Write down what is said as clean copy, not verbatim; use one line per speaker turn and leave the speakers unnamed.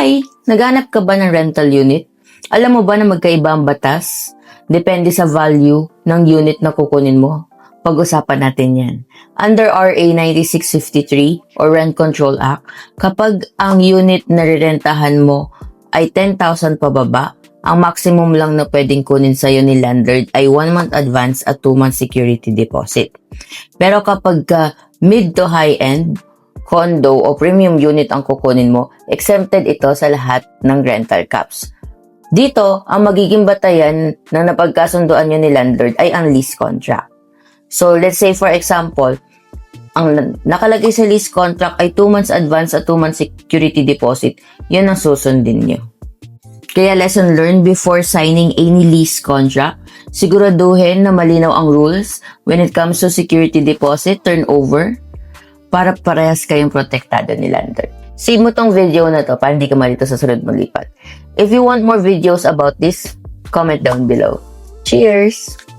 Hi! Naghanap ka ba ng rental unit? Alam mo ba na magkaiba ang batas? Depende sa value ng unit na kukunin mo. Pag-usapan natin yan. Under RA 9653 or Rent Control Act, kapag ang unit na rirentahan mo ay 10,000 pababa, ang maximum lang na pwedeng kunin sa'yo ni landlord ay 1 month advance at 2 month security deposit. Pero kapag mid to high end, condo o premium unit ang kukunin mo, exempted ito sa lahat ng rental caps. Dito, ang magiging batayan na napagkasunduan nyo ni landlord ay ang lease contract. So, let's say for example, ang nakalagay sa lease contract ay 2 months advance at 2 months security deposit. Yun ang susundin nyo. Kaya lesson learned before signing any lease contract, siguraduhin na malinaw ang rules when it comes to security deposit, turnover, para parehas kayong protektado ni landlord. Save mo tong video na to para hindi ka malito sa sunod mong lipat. If you want more videos about this, comment down below. Cheers!